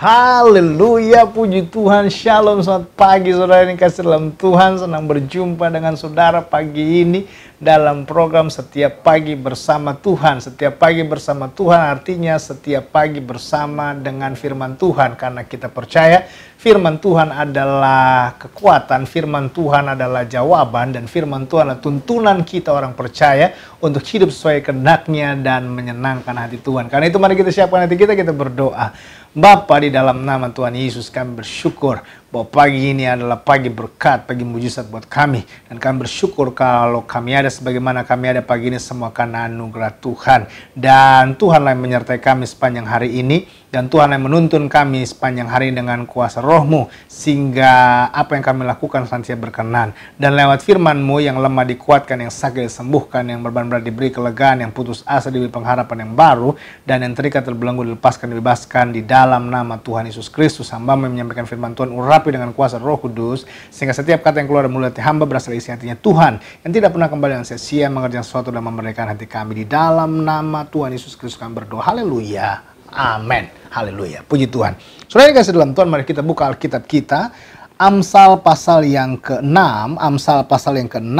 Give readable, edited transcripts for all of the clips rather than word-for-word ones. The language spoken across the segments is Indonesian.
Haleluya, puji Tuhan, shalom, selamat pagi saudara yang kasih dalam Tuhan. Senang berjumpa dengan saudara pagi ini dalam program Setiap Pagi Bersama Tuhan. Setiap pagi bersama Tuhan artinya setiap pagi bersama dengan firman Tuhan. Karena kita percaya firman Tuhan adalah kekuatan, firman Tuhan adalah jawaban, dan firman Tuhan adalah tuntunan kita orang percaya untuk hidup sesuai kehendak-Nya dan menyenangkan hati Tuhan. Karena itu mari kita siapkan hati kita berdoa. Bapa, di dalam nama Tuhan Yesus kami bersyukur bahwa pagi ini adalah pagi berkat, pagi mujizat buat kami. Dan kami bersyukur kalau kami ada sebagaimana kami ada pagi ini semua karena anugerah Tuhan. Dan Tuhanlah yang menyertai kami sepanjang hari ini. Dan Tuhan yang menuntun kami sepanjang hari dengan kuasa Roh-Mu. Sehingga apa yang kami lakukan senantiasa berkenan. Dan lewat firman-Mu yang lemah dikuatkan, yang sakit disembuhkan, yang beban berat diberi kelegaan, yang putus asa diberi pengharapan yang baru. Dan yang terikat terbelenggu dilepaskan, dibebaskan di dalam nama Tuhan Yesus Kristus. Hamba menyampaikan firman Tuhan urapi dengan kuasa Roh Kudus. Sehingga setiap kata yang keluar dari mulut hamba berasal dari isi hatinya Tuhan. Yang tidak pernah kembali dengan sia-sia, mengerjakan sesuatu dan memerdekakan hati kami. Di dalam nama Tuhan Yesus Kristus kami berdoa. Haleluya. Amin. Haleluya. Puji Tuhan. Saudara yang kasih dalam Tuhan, mari kita buka Alkitab kita. Amsal pasal yang ke-6. Amsal pasal yang ke-6.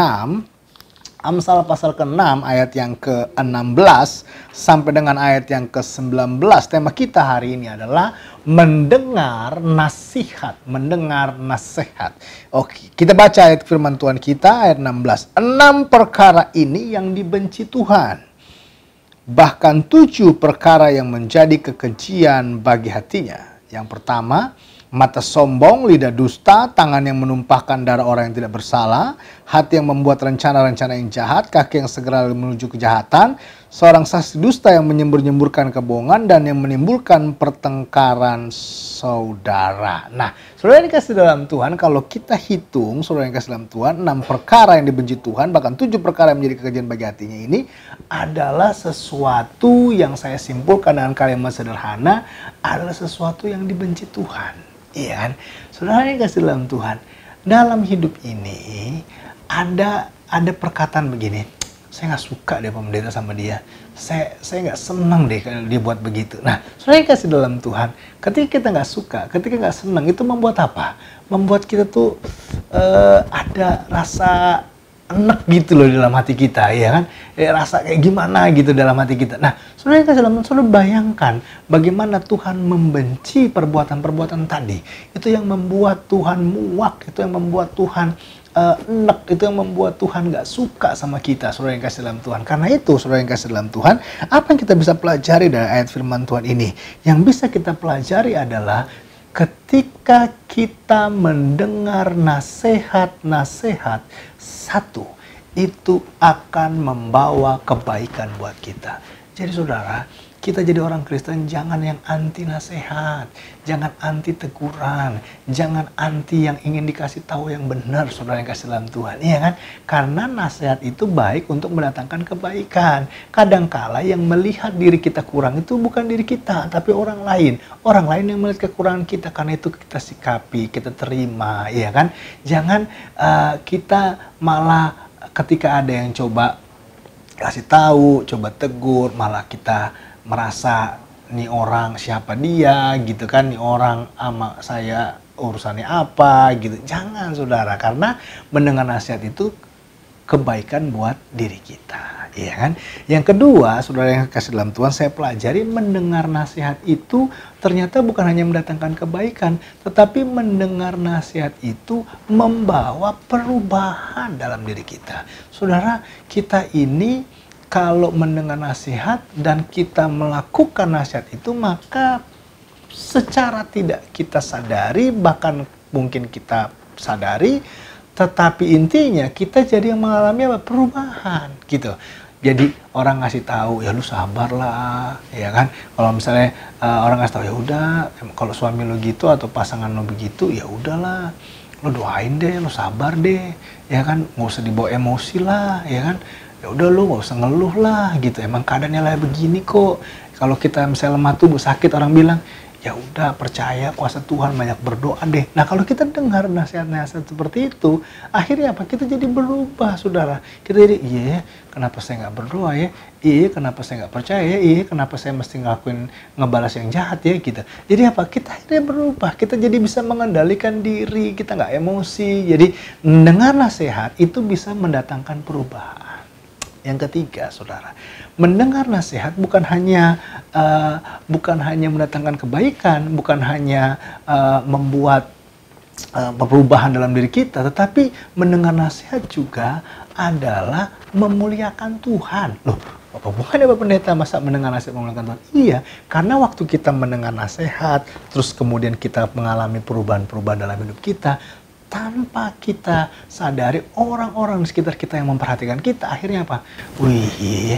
Amsal pasal ke-6 ayat yang ke-16 sampai dengan ayat yang ke-19. Tema kita hari ini adalah mendengar nasihat. Mendengar nasihat. Oke, kita baca ayat firman Tuhan kita ayat 16. 6 perkara ini yang dibenci Tuhan. Bahkan 7 perkara yang menjadi kekejian bagi hatinya. Yang pertama, mata sombong, lidah dusta, tangan yang menumpahkan darah orang yang tidak bersalah, hati yang membuat rencana-rencana yang jahat, kaki yang segera menuju kejahatan, seorang saksi dusta yang menyembur-nyemburkan kebohongan, dan yang menimbulkan pertengkaran saudara. Nah, saudara yang dikasih dalam Tuhan, kalau kita hitung, saudara yang dikasih dalam Tuhan, 6 perkara yang dibenci Tuhan, bahkan 7 perkara yang menjadi kekejian bagi hatinya ini, adalah sesuatu yang saya simpulkan dengan kalimat sederhana, adalah sesuatu yang dibenci Tuhan. Iya kan? Saudara yang kasih dalam Tuhan, dalam hidup ini ada perkataan begini, saya nggak suka deh pendeta sama dia, saya nggak senang deh kalau dia buat begitu. Nah, saudara yang kasih dalam Tuhan, ketika kita nggak suka, ketika nggak senang, itu membuat apa? Membuat kita tuh ada rasa enek gitu loh dalam hati kita, ya kan? Rasa kayak gimana gitu dalam hati kita. Nah, saudara yang kasih dalam Tuhan, saudara bayangkan bagaimana Tuhan membenci perbuatan-perbuatan tadi. Itu yang membuat Tuhan muak, itu yang membuat Tuhan enek, itu yang membuat Tuhan gak suka sama kita, saudara yang kasih dalam Tuhan. Karena itu, saudara yang kasih dalam Tuhan, apa yang kita bisa pelajari dari ayat firman Tuhan ini? Yang bisa kita pelajari adalah ketika kita mendengar nasihat-nasihat, satu, itu akan membawa kebaikan buat kita. Jadi saudara, kita jadi orang Kristen jangan yang anti nasihat, jangan anti teguran, jangan anti yang ingin dikasih tahu yang benar, saudara yang kasih dalam Tuhan, iya kan? Karena nasihat itu baik untuk mendatangkan kebaikan. Kadangkala yang melihat diri kita kurang itu bukan diri kita, tapi orang lain. Orang lain yang melihat kekurangan kita, karena itu kita sikapi, kita terima, iya kan? Jangan kita malah ketika ada yang coba kasih tahu, coba tegur, malah kita merasa nih orang siapa dia gitu kan, nih orang sama saya urusannya apa gitu. Jangan saudara, karena mendengar nasihat itu kebaikan buat diri kita, iya kan? Yang kedua, saudara yang kasih dalam Tuhan, saya pelajari mendengar nasihat itu ternyata bukan hanya mendatangkan kebaikan, tetapi mendengar nasihat itu membawa perubahan dalam diri kita. Saudara, kita ini kalau mendengar nasihat dan kita melakukan nasihat itu, maka secara tidak kita sadari, bahkan mungkin kita sadari, tetapi intinya kita jadi yang mengalami apa? Perubahan gitu. Jadi orang ngasih tahu, ya lu sabarlah, ya kan? Kalau misalnya orang ngasih tahu, ya udah, kalau suami lu gitu atau pasangan lu begitu, ya udahlah, lu doain deh, lu sabar deh, ya kan? Nggak usah dibawa emosi lah, ya kan? Ya udah lu nggak usah ngeluh lah gitu. Emang keadaannya lah begini kok. Kalau kita misalnya lemah tubuh sakit, orang bilang, ya udah percaya kuasa Tuhan, banyak berdoa deh. Nah kalau kita dengar nasihat-nasihat seperti itu, akhirnya apa? Kita jadi berubah saudara. Kita jadi, iya kenapa saya nggak berdoa ya? Iya, kenapa saya nggak percaya ya? Iya, kenapa saya mesti ngebalas yang jahat ya gitu. Jadi apa? Kita akhirnya berubah, kita jadi bisa mengendalikan diri, kita nggak emosi. Jadi mendengar nasihat itu bisa mendatangkan perubahan. Yang ketiga, saudara, mendengar nasihat bukan hanya mendatangkan kebaikan, bukan hanya membuat perubahan dalam diri kita, tetapi mendengar nasihat juga adalah memuliakan Tuhan. Loh, apa hubungannya Pak Pendeta masa mendengar nasihat memuliakan Tuhan? Iya, karena waktu kita mendengar nasihat, terus kemudian kita mengalami perubahan-perubahan dalam hidup kita, tanpa kita sadari orang-orang di sekitar kita yang memperhatikan kita, akhirnya apa? Wih,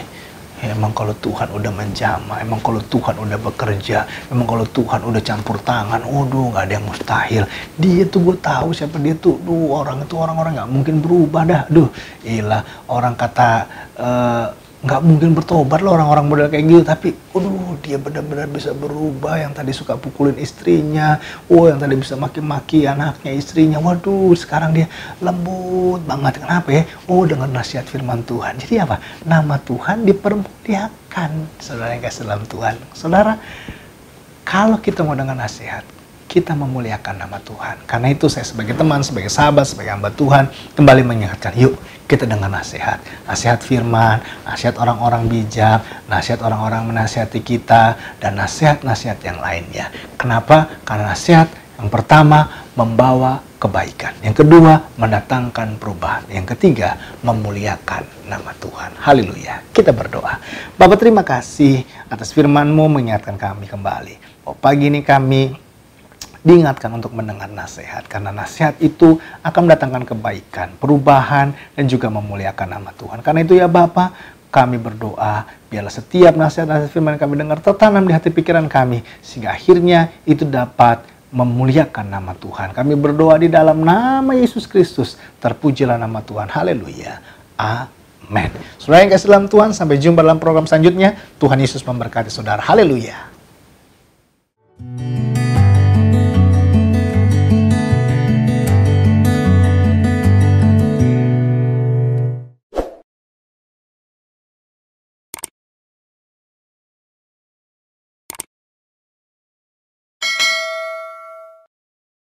emang kalau Tuhan udah menjamah, emang kalau Tuhan udah bekerja, emang kalau Tuhan udah campur tangan, waduh nggak ada yang mustahil. Dia tuh gue tahu siapa dia tuh, orang-orang nggak mungkin berubah dah, ilah orang kata nggak mungkin bertobat loh orang-orang model kayak gitu, tapi dia benar-benar bisa berubah. Yang tadi suka pukulin istrinya, yang tadi bisa maki-maki anaknya, istrinya, waduh sekarang dia lembut banget. Kenapa ya? Dengan nasihat firman Tuhan. Jadi apa? Nama Tuhan dipermuliakan. Saudara yang kasih dalam Tuhan, saudara, kalau kita mau dengar nasihat, kita memuliakan nama Tuhan. Karena itu saya sebagai teman, sebagai sahabat, sebagai hamba Tuhan kembali mengingatkan, yuk kita dengar nasihat. Nasihat firman, nasihat orang-orang bijak, nasihat orang-orang menasihati kita, dan nasihat-nasihat yang lainnya. Kenapa? Karena nasihat yang pertama membawa kebaikan. Yang kedua mendatangkan perubahan. Yang ketiga memuliakan nama Tuhan. Haleluya. Kita berdoa. Bapa, terima kasih atas firman-Mu mengingatkan kami kembali. Pagi ini kami diingatkan untuk mendengar nasihat, karena nasihat itu akan mendatangkan kebaikan, perubahan, dan juga memuliakan nama Tuhan. Karena itu ya Bapa, kami berdoa, biarlah setiap nasihat-nasihat firman kami dengar tertanam di hati pikiran kami, sehingga akhirnya itu dapat memuliakan nama Tuhan. Kami berdoa di dalam nama Yesus Kristus, terpujilah nama Tuhan. Haleluya. Amin. Saudara yang kasih dalam Tuhan, sampai jumpa dalam program selanjutnya. Tuhan Yesus memberkati saudara. Haleluya.